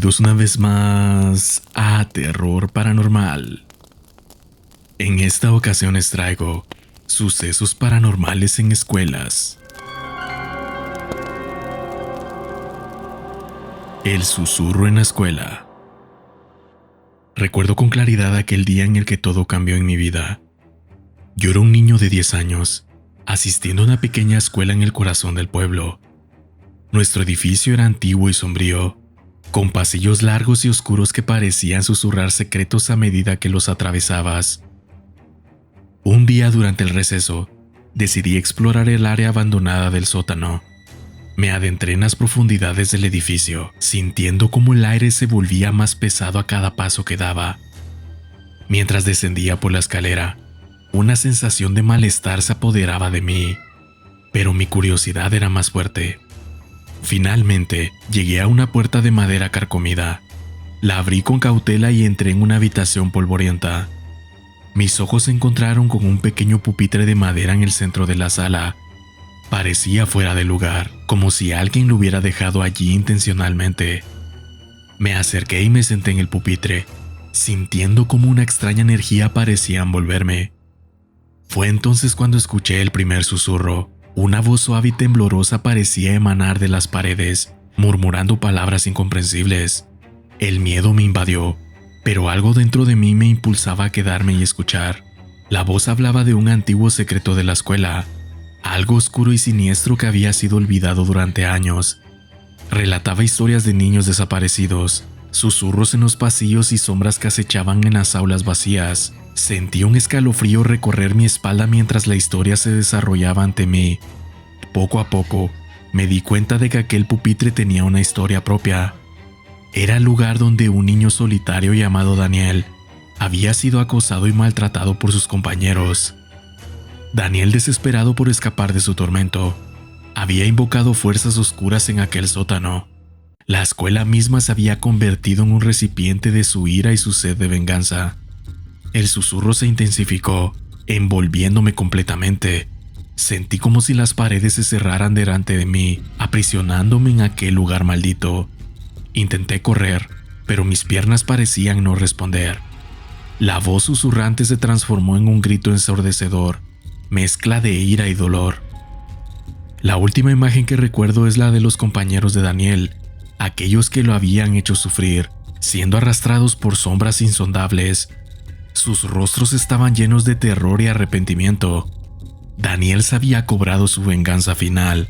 Bienvenidos una vez más a Terror Paranormal. En esta ocasión les traigo sucesos paranormales en escuelas. El susurro en la escuela. Recuerdo con claridad aquel día en el que todo cambió en mi vida. Yo era un niño de 10 años, asistiendo a una pequeña escuela en el corazón del pueblo. Nuestro edificio era antiguo y sombrío, con pasillos largos y oscuros que parecían susurrar secretos a medida que los atravesabas. Un día durante el receso, decidí explorar el área abandonada del sótano. Me adentré en las profundidades del edificio, sintiendo cómo el aire se volvía más pesado a cada paso que daba. Mientras descendía por la escalera, una sensación de malestar se apoderaba de mí, pero mi curiosidad era más fuerte. Finalmente, llegué a una puerta de madera carcomida. La abrí con cautela y entré en una habitación polvorienta. Mis ojos se encontraron con un pequeño pupitre de madera en el centro de la sala. Parecía fuera de lugar, como si alguien lo hubiera dejado allí intencionalmente. Me acerqué y me senté en el pupitre, sintiendo como una extraña energía parecía envolverme. Fue entonces cuando escuché el primer susurro. Una voz suave y temblorosa parecía emanar de las paredes, murmurando palabras incomprensibles. El miedo me invadió, pero algo dentro de mí me impulsaba a quedarme y escuchar. La voz hablaba de un antiguo secreto de la escuela, algo oscuro y siniestro que había sido olvidado durante años. Relataba historias de niños desaparecidos, susurros en los pasillos y sombras que acechaban en las aulas vacías. Sentí un escalofrío recorrer mi espalda mientras la historia se desarrollaba ante mí. Poco a poco, me di cuenta de que aquel pupitre tenía una historia propia. Era el lugar donde un niño solitario llamado Daniel había sido acosado y maltratado por sus compañeros. Daniel, desesperado por escapar de su tormento, había invocado fuerzas oscuras en aquel sótano. La escuela misma se había convertido en un recipiente de su ira y su sed de venganza. El susurro se intensificó, envolviéndome completamente. Sentí como si las paredes se cerraran delante de mí, aprisionándome en aquel lugar maldito. Intenté correr, pero mis piernas parecían no responder. La voz susurrante se transformó en un grito ensordecedor, mezcla de ira y dolor. La última imagen que recuerdo es la de los compañeros de Daniel, aquellos que lo habían hecho sufrir, siendo arrastrados por sombras insondables. Sus rostros estaban llenos de terror y arrepentimiento. Daniel se había cobrado su venganza final.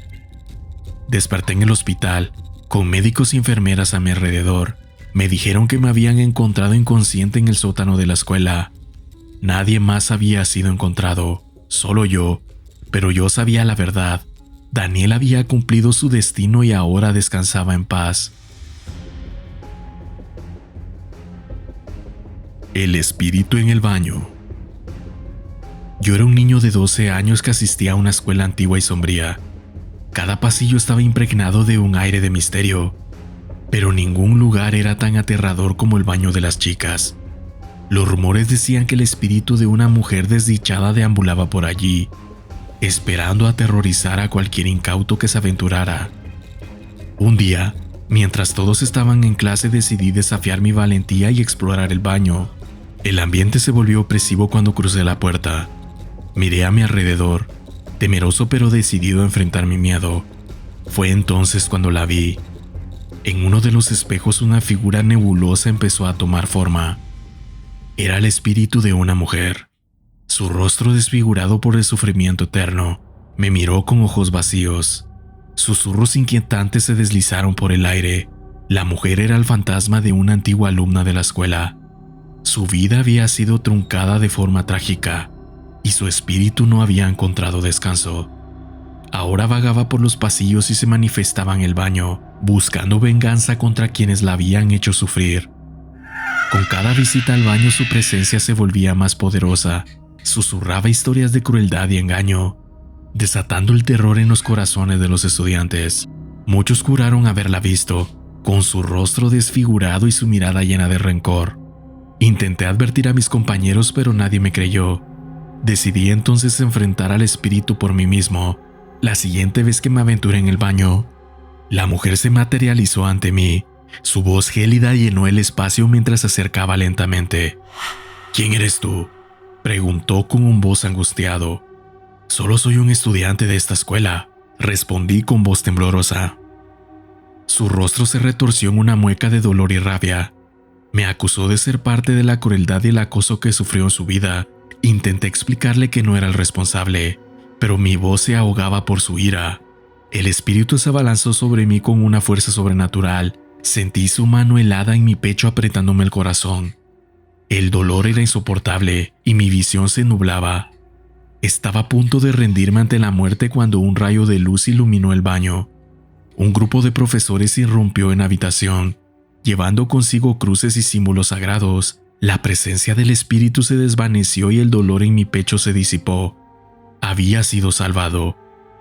Desperté en el hospital, con médicos y enfermeras a mi alrededor. Me dijeron que me habían encontrado inconsciente en el sótano de la escuela. Nadie más había sido encontrado, solo yo. Pero yo sabía la verdad. Daniel había cumplido su destino y ahora descansaba en paz. El espíritu en el baño. Yo era un niño de 12 años que asistía a una escuela antigua y sombría. Cada pasillo estaba impregnado de un aire de misterio, pero ningún lugar era tan aterrador como el baño de las chicas. Los rumores decían que el espíritu de una mujer desdichada deambulaba por allí, esperando aterrorizar a cualquier incauto que se aventurara. Un día, mientras todos estaban en clase, decidí desafiar mi valentía y explorar el baño. El ambiente se volvió opresivo cuando crucé la puerta. Miré a mi alrededor, temeroso pero decidido a enfrentar mi miedo. Fue entonces cuando la vi. En uno de los espejos una figura nebulosa empezó a tomar forma. Era el espíritu de una mujer. Su rostro desfigurado por el sufrimiento eterno me miró con ojos vacíos. Susurros inquietantes se deslizaron por el aire. La mujer era el fantasma de una antigua alumna de la escuela. Su vida había sido truncada de forma trágica y su espíritu no había encontrado descanso. Ahora vagaba por los pasillos y se manifestaba en el baño, buscando venganza contra quienes la habían hecho sufrir. Con cada visita al baño su presencia se volvía más poderosa. Susurraba historias de crueldad y engaño, desatando el terror en los corazones de los estudiantes. Muchos juraron haberla visto, con su rostro desfigurado y su mirada llena de rencor. Intenté advertir a mis compañeros, pero nadie me creyó. Decidí entonces enfrentar al espíritu por mí mismo. La siguiente vez que me aventuré en el baño, la mujer se materializó ante mí, Su voz gélida llenó el espacio mientras se acercaba lentamente. «¿Quién eres tú?», preguntó con un voz angustiado. «Solo soy un estudiante de esta escuela», respondí con voz temblorosa. Su rostro se retorció en una mueca de dolor y rabia. Me acusó de ser parte de la crueldad y el acoso que sufrió en su vida. Intenté explicarle que no era el responsable, pero mi voz se ahogaba por su ira. El espíritu se abalanzó sobre mí con una fuerza sobrenatural. Sentí su mano helada en mi pecho apretándome el corazón. El dolor era insoportable y mi visión se nublaba. Estaba a punto de rendirme ante la muerte cuando un rayo de luz iluminó el baño. Un grupo de profesores irrumpió en la habitación, llevando consigo cruces y símbolos sagrados. La presencia del espíritu se desvaneció y el dolor en mi pecho se disipó. Había sido salvado,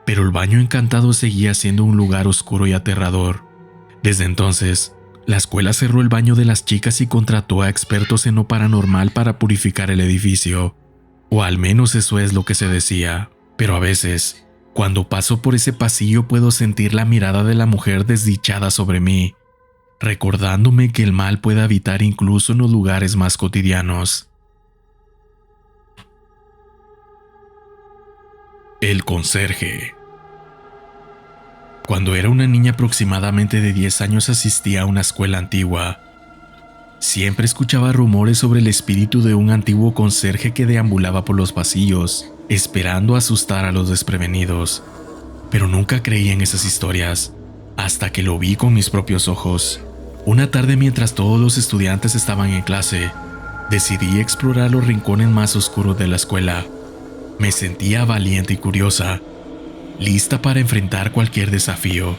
pero el baño encantado seguía siendo un lugar oscuro y aterrador. Desde entonces, la escuela cerró el baño de las chicas y contrató a expertos en lo paranormal para purificar el edificio. O al menos eso es lo que se decía. Pero a veces, cuando paso por ese pasillo puedo sentir la mirada de la mujer desdichada sobre mí, recordándome que el mal puede habitar incluso en los lugares más cotidianos. El conserje. Cuando era una niña aproximadamente de 10 años asistía a una escuela antigua. Siempre escuchaba rumores sobre el espíritu de un antiguo conserje que deambulaba por los pasillos, esperando asustar a los desprevenidos. Pero nunca creí en esas historias, hasta que lo vi con mis propios ojos. Una tarde mientras todos los estudiantes estaban en clase, decidí explorar los rincones más oscuros de la escuela. Me sentía valiente y curiosa, lista para enfrentar cualquier desafío.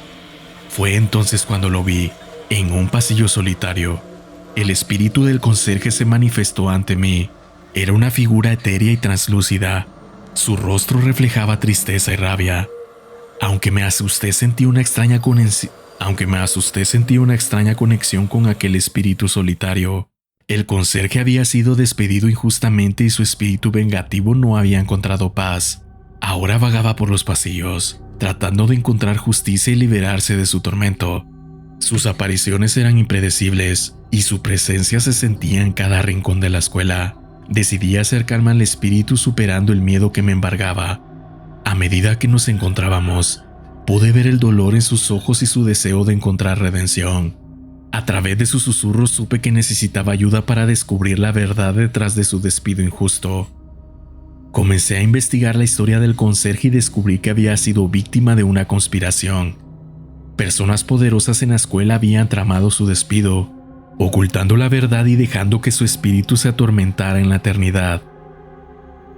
Fue entonces cuando lo vi, en un pasillo solitario. El espíritu del conserje se manifestó ante mí. Era una figura etérea y translúcida. Su rostro reflejaba tristeza y rabia. Aunque me asusté, sentí una extraña conexión con aquel espíritu solitario. El conserje había sido despedido injustamente y su espíritu vengativo no había encontrado paz. Ahora vagaba por los pasillos, tratando de encontrar justicia y liberarse de su tormento. Sus apariciones eran impredecibles y su presencia se sentía en cada rincón de la escuela. Decidí acercarme al espíritu superando el miedo que me embargaba. A medida que nos encontrábamos, pude ver el dolor en sus ojos y su deseo de encontrar redención. A través de sus susurros supe que necesitaba ayuda para descubrir la verdad detrás de su despido injusto. Comencé a investigar la historia del conserje y descubrí que había sido víctima de una conspiración. Personas poderosas en la escuela habían tramado su despido, ocultando la verdad y dejando que su espíritu se atormentara en la eternidad.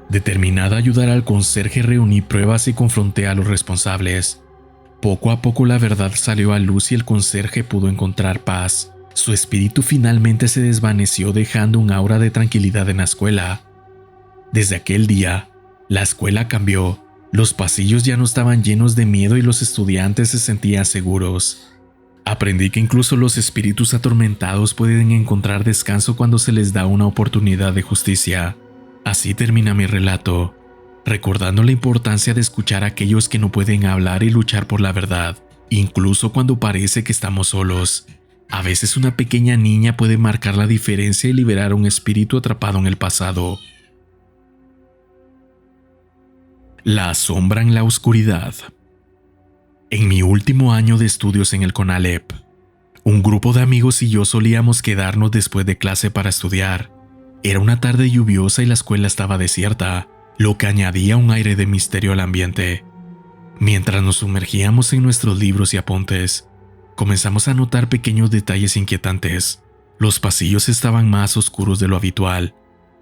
Determinada a ayudar al conserje, reuní pruebas y confronté a los responsables. Poco a poco la verdad salió a luz y el conserje pudo encontrar paz. Su espíritu finalmente se desvaneció dejando un aura de tranquilidad en la escuela. Desde aquel día, la escuela cambió. Los pasillos ya no estaban llenos de miedo y los estudiantes se sentían seguros. Aprendí que incluso los espíritus atormentados pueden encontrar descanso cuando se les da una oportunidad de justicia. Así termina mi relato, recordando la importancia de escuchar a aquellos que no pueden hablar y luchar por la verdad, incluso cuando parece que estamos solos. A veces una pequeña niña puede marcar la diferencia y liberar a un espíritu atrapado en el pasado. La sombra en la oscuridad. En mi último año de estudios en el CONALEP, un grupo de amigos y yo solíamos quedarnos después de clase para estudiar. Era una tarde lluviosa y la escuela estaba desierta, lo que añadía un aire de misterio al ambiente. Mientras nos sumergíamos en nuestros libros y apuntes, comenzamos a notar pequeños detalles inquietantes. Los pasillos estaban más oscuros de lo habitual.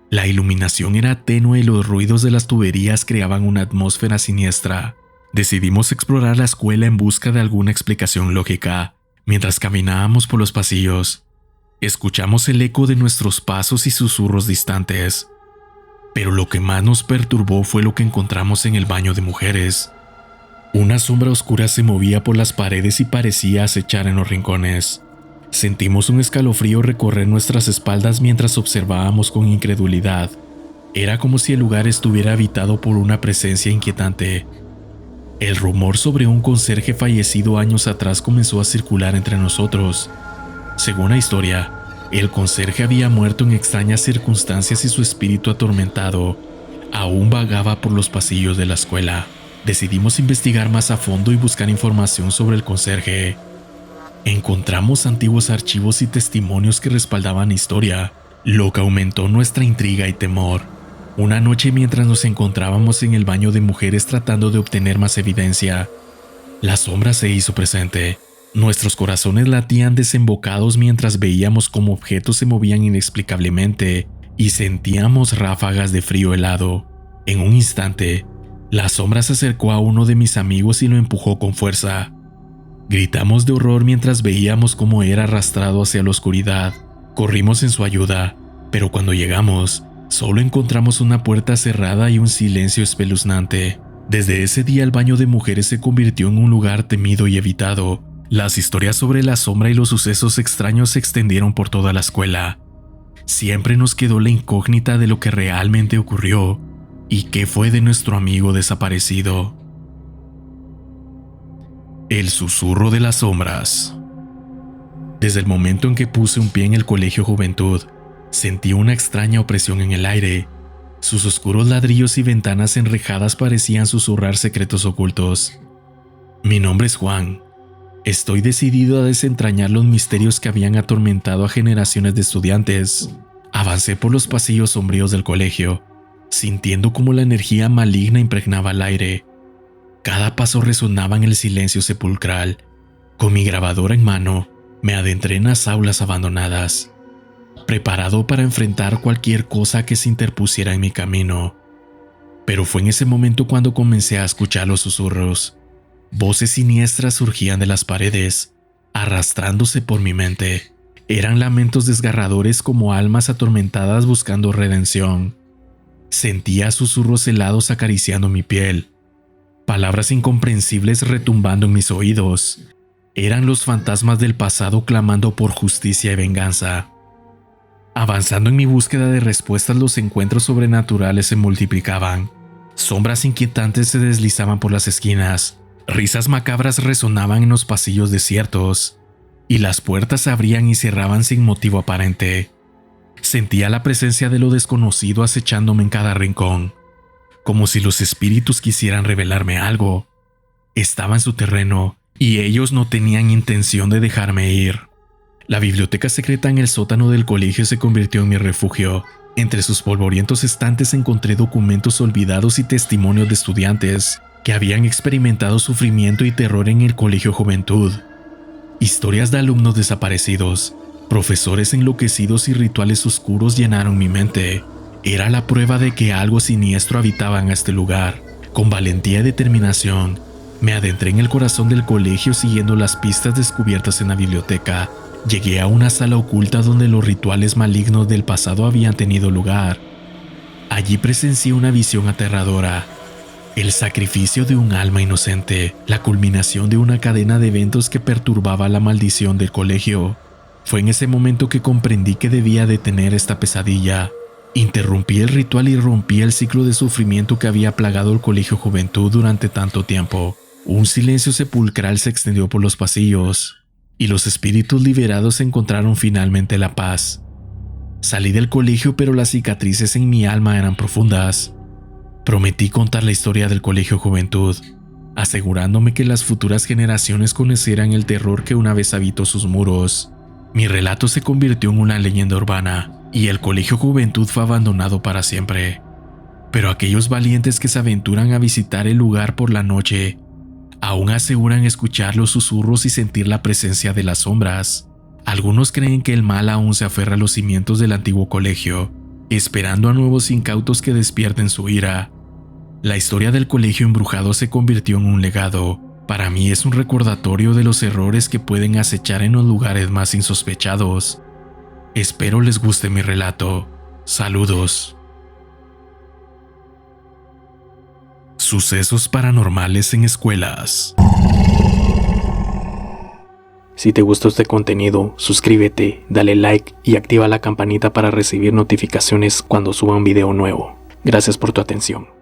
La iluminación era tenue y los ruidos de las tuberías creaban una atmósfera siniestra. Decidimos explorar la escuela en busca de alguna explicación lógica. Mientras caminábamos por los pasillos, escuchamos el eco de nuestros pasos y susurros distantes. Pero lo que más nos perturbó fue lo que encontramos en el baño de mujeres. Una sombra oscura se movía por las paredes y parecía acechar en los rincones. Sentimos un escalofrío recorrer nuestras espaldas mientras observábamos con incredulidad. Era como si el lugar estuviera habitado por una presencia inquietante. El rumor sobre un conserje fallecido años atrás comenzó a circular entre nosotros. Según la historia, el conserje había muerto en extrañas circunstancias y su espíritu atormentado aún vagaba por los pasillos de la escuela. Decidimos investigar más a fondo y buscar información sobre el conserje. Encontramos antiguos archivos y testimonios que respaldaban la historia, lo que aumentó nuestra intriga y temor. Una noche, mientras nos encontrábamos en el baño de mujeres tratando de obtener más evidencia, la sombra se hizo presente. Nuestros corazones latían desembocados mientras veíamos cómo objetos se movían inexplicablemente y sentíamos ráfagas de frío helado. En un instante, la sombra se acercó a uno de mis amigos y lo empujó con fuerza. Gritamos de horror mientras veíamos cómo era arrastrado hacia la oscuridad. Corrimos en su ayuda, pero cuando llegamos, solo encontramos una puerta cerrada y un silencio espeluznante. Desde ese día el baño de mujeres se convirtió en un lugar temido y evitado. Las historias sobre la sombra y los sucesos extraños se extendieron por toda la escuela. Siempre nos quedó la incógnita de lo que realmente ocurrió y qué fue de nuestro amigo desaparecido. El susurro de las sombras. Desde el momento en que puse un pie en el Colegio Juventud, sentí una extraña opresión en el aire. Sus oscuros ladrillos y ventanas enrejadas parecían susurrar secretos ocultos. Mi nombre es Juan. Estoy decidido a desentrañar los misterios que habían atormentado a generaciones de estudiantes. Avancé por los pasillos sombríos del colegio, sintiendo como la energía maligna impregnaba el aire. Cada paso resonaba en el silencio sepulcral. Con mi grabadora en mano, me adentré en las aulas abandonadas, preparado para enfrentar cualquier cosa que se interpusiera en mi camino. Pero fue en ese momento cuando comencé a escuchar los susurros. Voces siniestras surgían de las paredes, arrastrándose por mi mente. Eran lamentos desgarradores como almas atormentadas buscando redención. Sentía susurros helados acariciando mi piel. Palabras incomprensibles retumbando en mis oídos. Eran los fantasmas del pasado clamando por justicia y venganza. Avanzando en mi búsqueda de respuestas, los encuentros sobrenaturales se multiplicaban. Sombras inquietantes se deslizaban por las esquinas. Risas macabras resonaban en los pasillos desiertos, y las puertas se abrían y cerraban sin motivo aparente. Sentía la presencia de lo desconocido acechándome en cada rincón, como si los espíritus quisieran revelarme algo. Estaba en su terreno, y ellos no tenían intención de dejarme ir. La biblioteca secreta en el sótano del colegio se convirtió en mi refugio. Entre sus polvorientos estantes encontré documentos olvidados y testimonios de estudiantes que habían experimentado sufrimiento y terror en el Colegio Juventud. Historias de alumnos desaparecidos, profesores enloquecidos y rituales oscuros llenaron mi mente. Era la prueba de que algo siniestro habitaba en este lugar. Con valentía y determinación, me adentré en el corazón del colegio siguiendo las pistas descubiertas en la biblioteca. Llegué a una sala oculta donde los rituales malignos del pasado habían tenido lugar. Allí presencié una visión aterradora. El sacrificio de un alma inocente, la culminación de una cadena de eventos que perturbaba la maldición del colegio. Fue en ese momento que comprendí que debía detener esta pesadilla. Interrumpí el ritual y rompí el ciclo de sufrimiento que había plagado el Colegio Juventud durante tanto tiempo. Un silencio sepulcral se extendió por los pasillos, y los espíritus liberados encontraron finalmente la paz. Salí del colegio, pero las cicatrices en mi alma eran profundas. Prometí contar la historia del Colegio Juventud, asegurándome que las futuras generaciones conocieran el terror que una vez habitó sus muros. Mi relato se convirtió en una leyenda urbana, y el Colegio Juventud fue abandonado para siempre. Pero aquellos valientes que se aventuran a visitar el lugar por la noche aún aseguran escuchar los susurros y sentir la presencia de las sombras. Algunos creen que el mal aún se aferra a los cimientos del antiguo colegio, esperando a nuevos incautos que despierten su ira. La historia del colegio embrujado se convirtió en un legado. Para mí es un recordatorio de los errores que pueden acechar en los lugares más insospechados. Espero les guste mi relato. Saludos. Sucesos paranormales en escuelas. Si te gustó este contenido, suscríbete, dale like y activa la campanita para recibir notificaciones cuando suba un video nuevo. Gracias por tu atención.